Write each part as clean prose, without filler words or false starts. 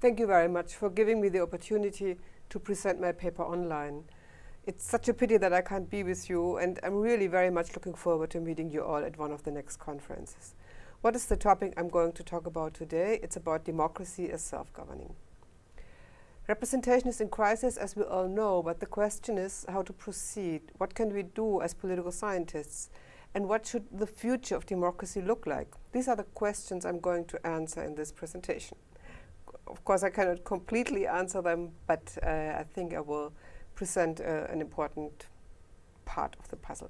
Thank you very much for giving me the opportunity to present my paper online. It's such a pity that I can't be with you, and I'm really very much looking forward to meeting you all at one of the next conferences. What is the topic I'm going to talk about today? It's about democracy as self-governing. Representation is in crisis, as we all know, but the question is how to proceed. What can we do as political scientists? And what should the future of democracy look like? These are the questions I'm going to answer in this presentation. Of course, I cannot completely answer them, but I think I will present an important part of the puzzle.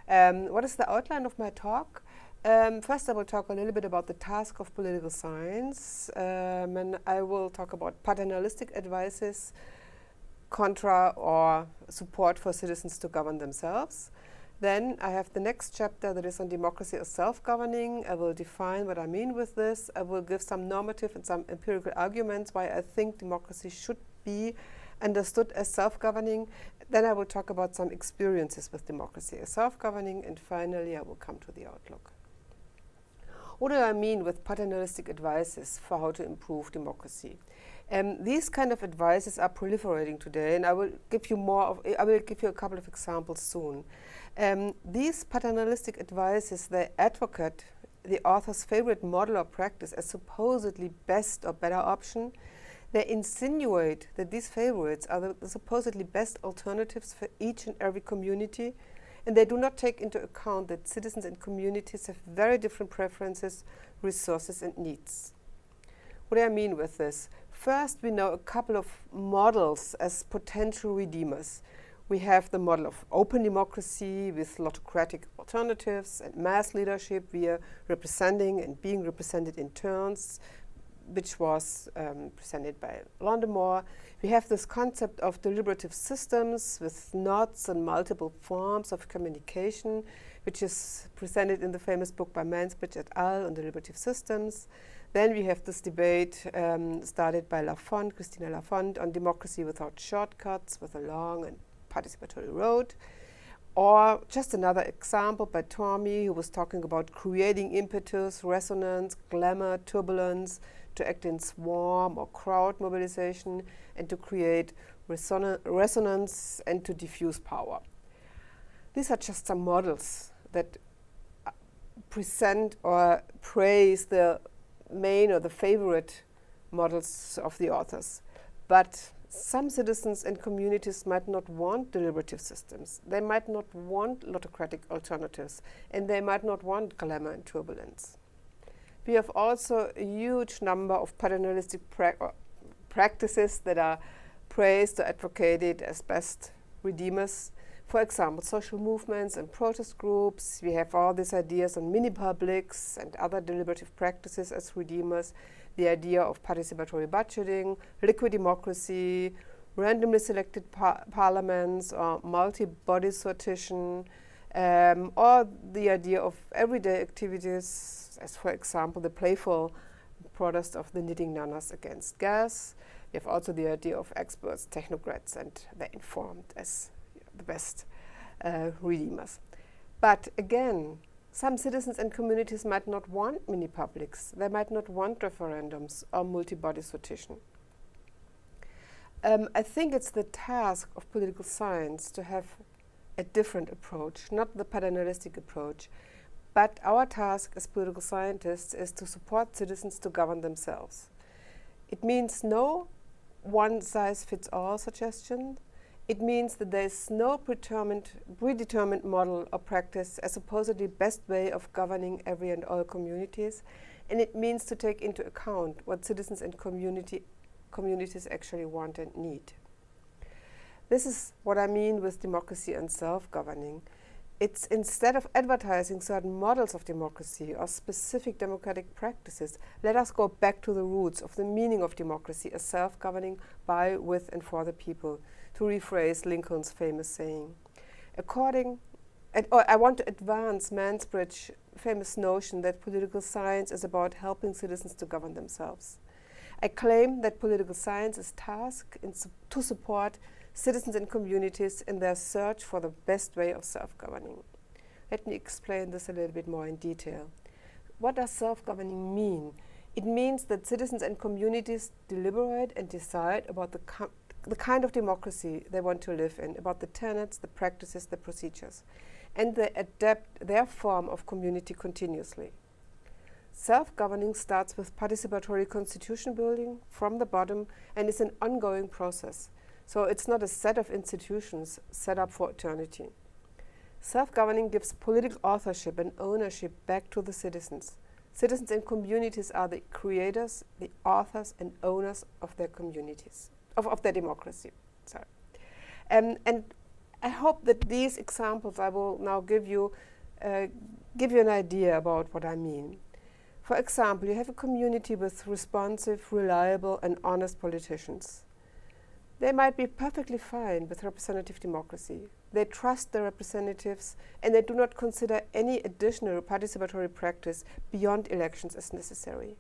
What is the outline of my talk? First, I will talk a little bit about the task of political science, and I will talk about paternalistic advices, contra or support for citizens to govern themselves. Then I have the next chapter that is on democracy as self-governing. I will define what I mean with this. I will give some normative and some empirical arguments why I think democracy should be understood as self-governing. Then I will talk about some experiences with democracy as self-governing, and finally I will come to the outlook. What do I mean with paternalistic advices for how to improve democracy? These kind of advices are proliferating today, and I will give you a couple of examples soon. These paternalistic advices, they advocate the author's favorite model or practice as supposedly best or better option. They insinuate that these favorites are the supposedly best alternatives for each and every community, and they do not take into account that citizens and communities have very different preferences, resources, and needs. What do I mean with this? First, we know a couple of models as potential redeemers. We have the model of open democracy with autocratic alternatives and mass leadership via representing and being represented in turns, which was presented by Londemore. We have this concept of deliberative systems with nods and multiple forms of communication, which is presented in the famous book by Mansbridge et al. On deliberative systems. Then we have this debate started by Christina Lafont, on democracy without shortcuts, with a long and participatory road. Or just another example by Tormi, who was talking about creating impetus, resonance, glamour, turbulence, to act in swarm or crowd mobilization, and to create resonance and to diffuse power. These are just some models that present or praise the main or the favorite models of the authors. But some citizens and communities might not want deliberative systems. They might not want autocratic alternatives, and they might not want glamour and turbulence. We have also a huge number of paternalistic practices that are praised or advocated as best redeemers. For example, social movements and protest groups. We have all these ideas on mini-publics and other deliberative practices as redeemers. The idea of participatory budgeting, liquid democracy, randomly selected parliaments, or multi-body sortition, or the idea of everyday activities, as for example the playful protest of the knitting nuns against gas. We have also the idea of experts, technocrats, and the informed as the best redeemers. But again, some citizens and communities might not want mini-publics. They might not want referendums or multi-body sortition. I think it's the task of political science to have a different approach, not the paternalistic approach. But our task as political scientists is to support citizens to govern themselves. It means no one-size-fits-all suggestion. It means that there is no predetermined model or practice as supposedly best way of governing every and all communities. And it means to take into account what citizens and communities actually want and need. This is what I mean with democracy and self-governing. It's instead of advertising certain models of democracy or specific democratic practices, let us go back to the roots of the meaning of democracy as self-governing by, with, and for the people, to rephrase Lincoln's famous saying. I want to advance Mansbridge's famous notion that political science is about helping citizens to govern themselves. I claim that political science is tasked to support citizens and communities in their search for the best way of self-governing. Let me explain this a little bit more in detail. What does self-governing mean? It means that citizens and communities deliberate and decide about the kind of democracy they want to live in, about the tenets, the practices, the procedures, and they adapt their form of community continuously. Self-governing starts with participatory constitution building from the bottom and is an ongoing process. So it's not a set of institutions set up for eternity. Self-governing gives political authorship and ownership back to the citizens. Citizens and communities are the creators, the authors and owners of their communities, of their democracy. Sorry. And I hope that these examples I will now give you an idea about what I mean. For example, you have a community with responsive, reliable and honest politicians. They might be perfectly fine with representative democracy. They trust their representatives and they do not consider any additional participatory practice beyond elections as necessary.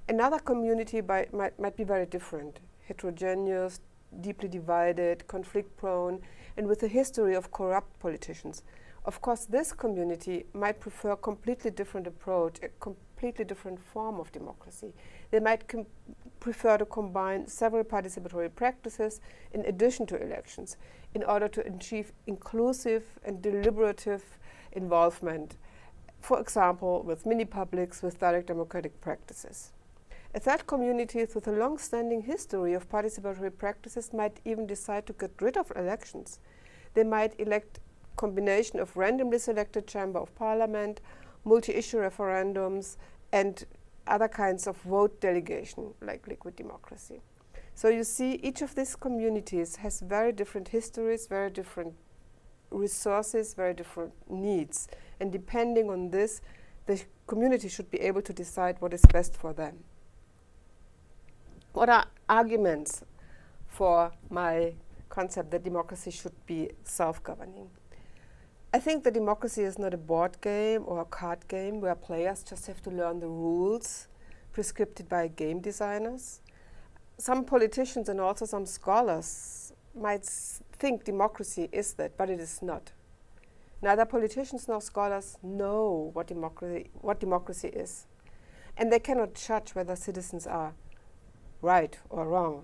Another community might be very different, heterogeneous, deeply divided, conflict-prone, and with a history of corrupt politicians. Of course, this community might prefer a completely different approach, a completely different form of democracy. They might prefer to combine several participatory practices in addition to elections in order to achieve inclusive and deliberative involvement, for example, with mini-publics, with direct democratic practices. A third community with a long-standing history of participatory practices might even decide to get rid of elections. They might elect combination of randomly selected chamber of parliament, multi-issue referendums, and other kinds of vote delegation, like liquid democracy. So you see, each of these communities has very different histories, very different resources, very different needs. And depending on this, the community should be able to decide what is best for them. What are arguments for my concept that democracy should be self-governing? I think that democracy is not a board game or a card game where players just have to learn the rules prescribed by game designers. Some politicians and also some scholars might think democracy is that, but it is not. Neither politicians nor scholars know what democracy is. And they cannot judge whether citizens are right or wrong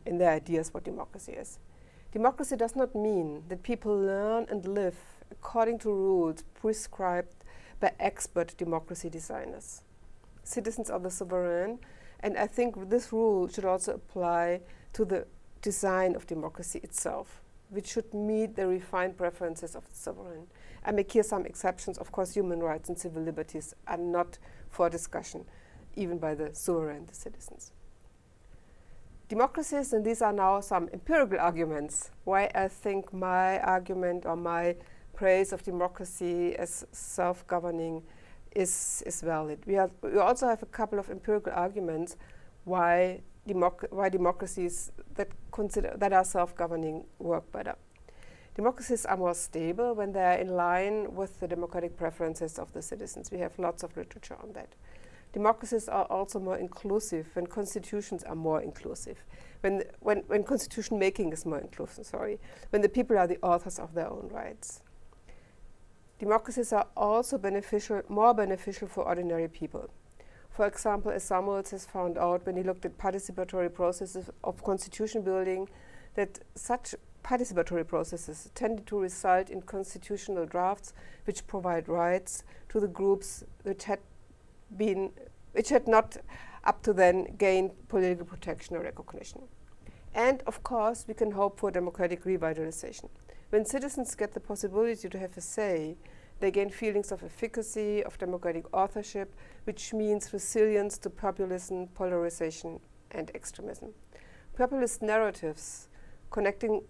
in their ideas what democracy is. Democracy does not mean that people learn and live according to rules prescribed by expert democracy designers. Citizens are the sovereign, and I think this rule should also apply to the design of democracy itself, which should meet the refined preferences of the sovereign. I make here some exceptions. Of course, human rights and civil liberties are not for discussion, even by the sovereign, the citizens. Democracies, and these are now some empirical arguments, why I think my argument or my praise of democracy as self-governing is valid. We also have a couple of empirical arguments why democracies that are self-governing work better. Democracies are more stable when they are in line with the democratic preferences of the citizens. We have lots of literature on that. Democracies are also more inclusive when constitutions are more inclusive, when constitution making is more inclusive, when the people are the authors of their own rights. Democracies are also more beneficial for ordinary people. For example, as Samuels has found out when he looked at participatory processes of constitution building, that such participatory processes tended to result in constitutional drafts which provide rights to the groups which had not up to then gained political protection or recognition. And of course, we can hope for democratic revitalization. When citizens get the possibility to have a say, they gain feelings of efficacy, of democratic authorship, which means resilience to populism, polarization, and extremism. Populist narratives constructing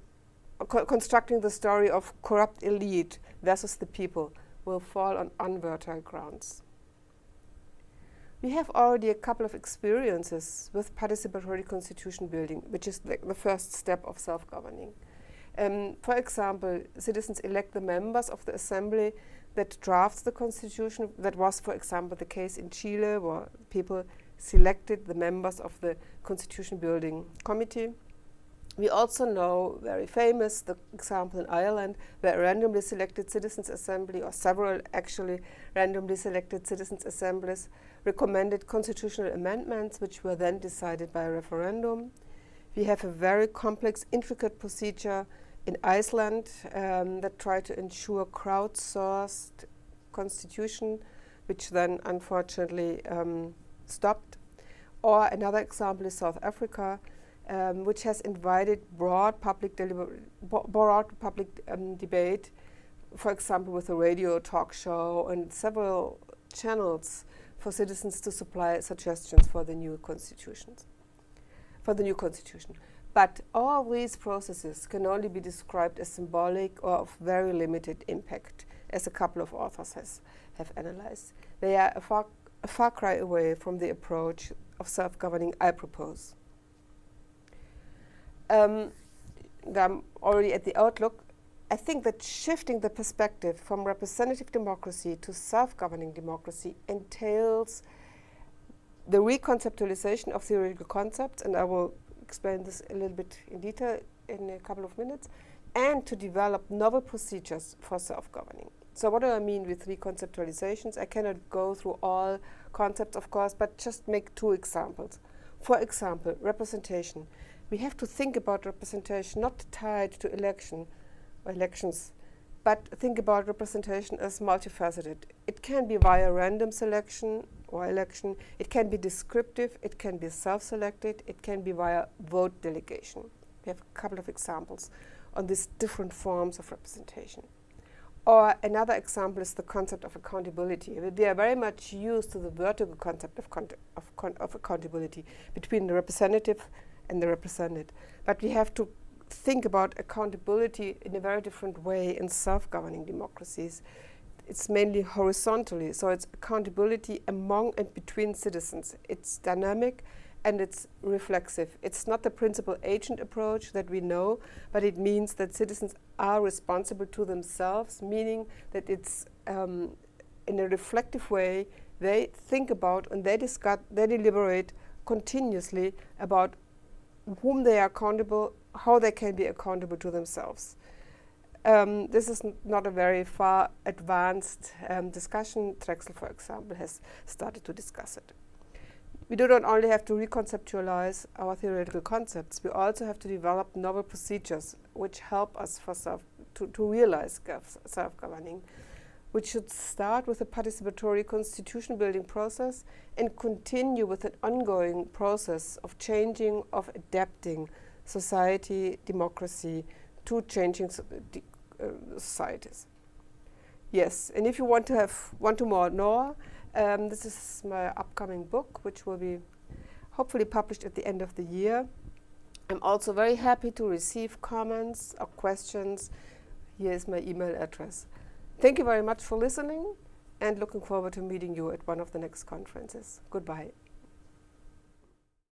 the story of corrupt elite versus the people will fall on unfertile grounds. We have already a couple of experiences with participatory constitution building, which is the first step of self-governing. For example, citizens elect the members of the assembly that drafts the constitution. That was, for example, the case in Chile, where people selected the members of the constitution building committee. We also know, very famous, the example in Ireland, where a randomly selected citizens' assembly, or several actually randomly selected citizens' assemblies, recommended constitutional amendments, which were then decided by a referendum. We have a very complex, intricate procedure in Iceland that tried to ensure crowdsourced constitution, which then unfortunately stopped. Or another example is South Africa, which has invited broad public debate, for example, with a radio talk show and several channels for citizens to supply suggestions for the new constitution. But all these processes can only be described as symbolic or of very limited impact, as a couple of authors have analyzed. They are a far cry away from the approach of self-governing I propose. I'm already at the outlook. I think that shifting the perspective from representative democracy to self-governing democracy entails the reconceptualization of theoretical concepts, and I will explain this a little bit in detail in a couple of minutes, and to develop novel procedures for self-governing. So what do I mean with reconceptualizations? I cannot go through all concepts, of course, but just make two examples. For example, representation. We have to think about representation not tied to elections, but think about representation as multifaceted. It can be via random selection or election. It can be descriptive. It can be self-selected. It can be via vote delegation. We have a couple of examples on these different forms of representation. Or another example is the concept of accountability. We are very much used to the vertical concept of accountability between the representative and the represented. But we have to think about accountability in a very different way in self-governing democracies. It's mainly horizontally, so it's accountability among and between citizens. It's dynamic and it's reflexive. It's not the principal-agent approach that we know, but it means that citizens are responsible to themselves, meaning that it's in a reflective way, they think about and they discuss, they deliberate continuously about whom they are accountable, how they can be accountable to themselves. This is not a very far advanced discussion. Drexel, for example, has started to discuss it. We do not only have to reconceptualize our theoretical concepts, we also have to develop novel procedures which help us to realize self-governing, which should start with a participatory constitution building process and continue with an ongoing process of changing, of adapting society, democracy to changing societies. Yes, and if you want to know, this is my upcoming book, which will be hopefully published at the end of the year. I'm also very happy to receive comments or questions. Here is my email address. Thank you very much for listening, and looking forward to meeting you at one of the next conferences. Goodbye.